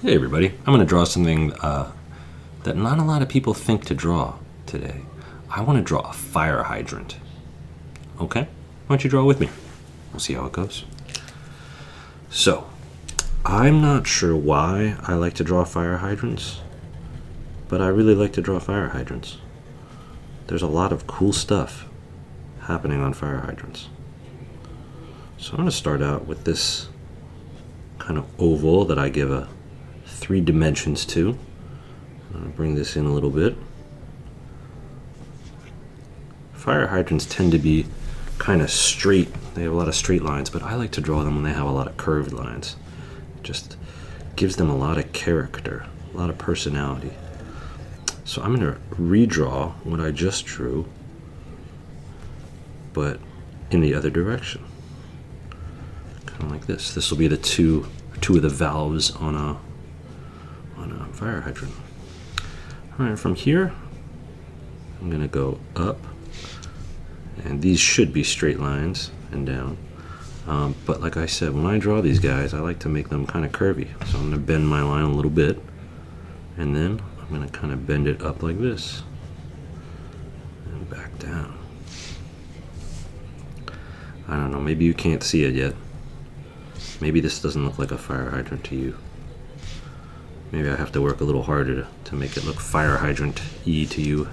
Hey everybody, I'm going to draw something that not a lot of people think to draw today. I want to draw a fire hydrant. Okay? Why don't you draw with me? We'll see how it goes. So, I'm not sure why I like to draw fire hydrants, but I really like to draw fire hydrants. There's a lot of cool stuff happening on fire hydrants. So I'm going to start out with this kind of oval that I give a 3 dimensions to. I'm going to bring this in a little bit. Fire hydrants tend to be kind of straight. They have a lot of straight lines, but I like to draw them when they have a lot of curved lines. It just gives them a lot of character, a lot of personality. So I'm going to redraw what I just drew, but in the other direction. Kind of like this. This will be the two of the valves on a fire hydrant. All right, from here, I'm going to go up, and these should be straight lines and down. But like I said, when I draw these guys, I like to make them kind of curvy. So I'm going to bend my line a little bit, and then I'm going to kind of bend it up like this and back down. I don't know, maybe you can't see it yet. Maybe this doesn't look like a fire hydrant to you. Maybe I have to work a little harder to make it look fire hydrant-y to you.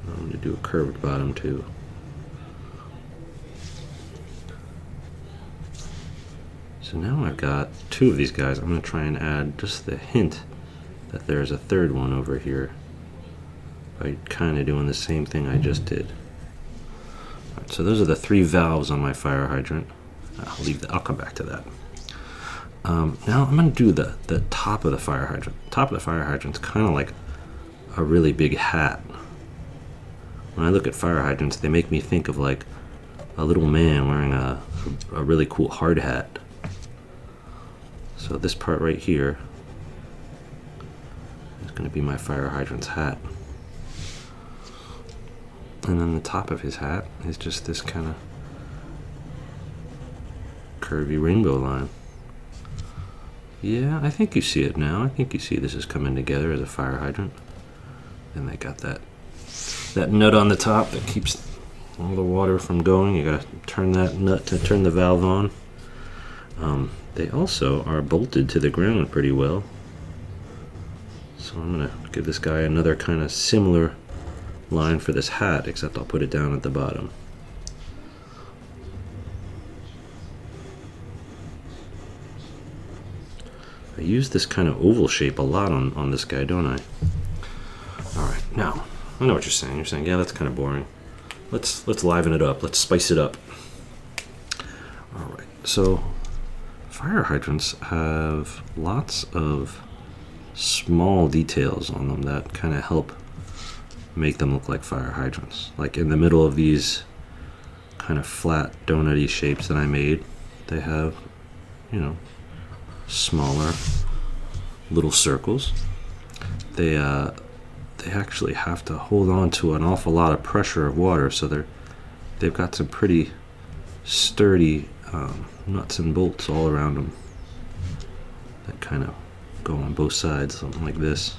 I'm going to do a curved bottom too. So now I've got 2 of these guys. I'm going to try and add just the hint that there's a 3rd one over here by kind of doing the same thing I just did. Right, so those are the 3 valves on my fire hydrant. I'll come back to that. Now I'm going to do the top of the fire hydrant. The top of the fire hydrant's kind of like a really big hat. When I look at fire hydrants, they make me think of like a little man wearing a really cool hard hat. So this part right here is going to be my fire hydrant's hat. And then the top of his hat is just this kind of curvy rainbow line. Yeah, I think you see it now. I think you see this is coming together as a fire hydrant. And they got that nut on the top that keeps all the water from going. You gotta turn that nut to turn the valve on. They also are bolted to the ground pretty well. So I'm gonna give this guy another kind of similar line for this hat, except I'll put it down at the bottom. I use this kind of oval shape a lot on this guy, don't I? Alright, now, I know what you're saying. You're saying, yeah, that's kind of boring. Let's liven it up. Let's spice it up. Alright, so fire hydrants have lots of small details on them that kind of help make them look like fire hydrants. Like in the middle of these kind of flat donut-y shapes that I made, they have, you know, smaller little circles. They actually have to hold on to an awful lot of pressure of water, so they've got some pretty sturdy nuts and bolts all around them that kind of go on both sides, something like this.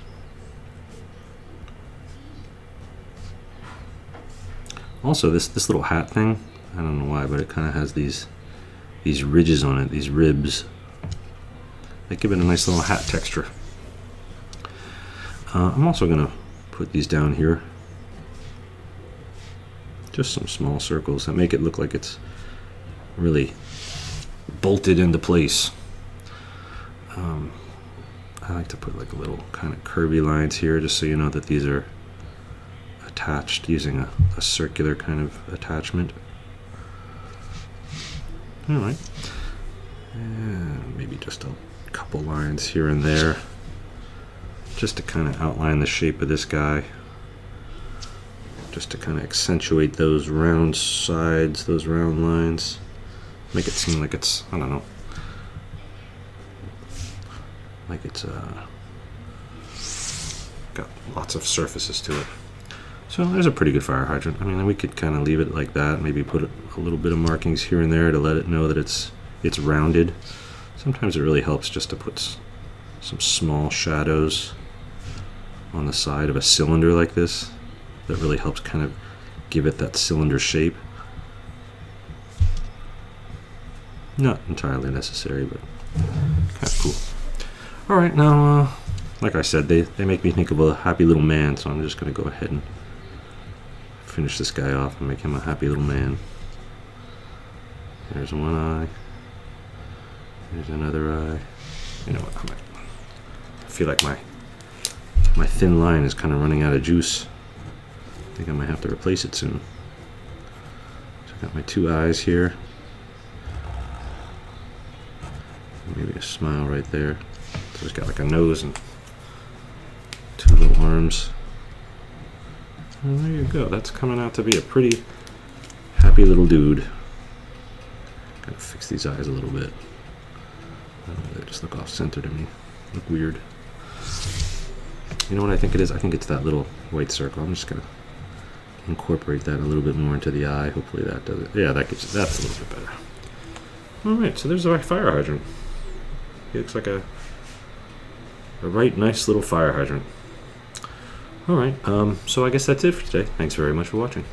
Also, this little hat thing, I don't know why, but it kind of has these ridges on it, these ribs. They give it a nice little hat texture. I'm also going to put these down here. Just some small circles that make it look like it's really bolted into place. I like to put like a little kind of curvy lines here, just so you know that these are attached using a circular kind of attachment. Alright. And maybe just a couple lines here and there, just to kind of outline the shape of this guy, just to kind of accentuate those round sides, those round lines, make it seem like it's, I don't know, like it's got lots of surfaces to it. So there's a pretty good fire hydrant. I mean, we could kind of leave it like that, maybe put a little bit of markings here and there to let it know that it's rounded. Sometimes it really helps just to put some small shadows on the side of a cylinder like this. That really helps kind of give it that cylinder shape. Not entirely necessary, but kind of cool. Alright, now, like I said, they make me think of a happy little man, so I'm just going to go ahead and finish this guy off and make him a happy little man. There's one eye. There's another eye. You know what, I feel like my thin line is kind of running out of juice. I think I might have to replace it soon. So I got my two eyes here. Maybe a smile right there. So he's got like a nose and two little arms. And there you go. That's coming out to be a pretty happy little dude. Gotta fix these eyes a little bit. They just look off center to me. Look weird. You know what I think it is? I think it's that little white circle. I'm just gonna incorporate that a little bit more into the eye. Hopefully that does it. Yeah, that's a little bit better. Alright, so there's our fire hydrant. He looks like a right nice little fire hydrant. Alright, so I guess that's it for today. Thanks very much for watching.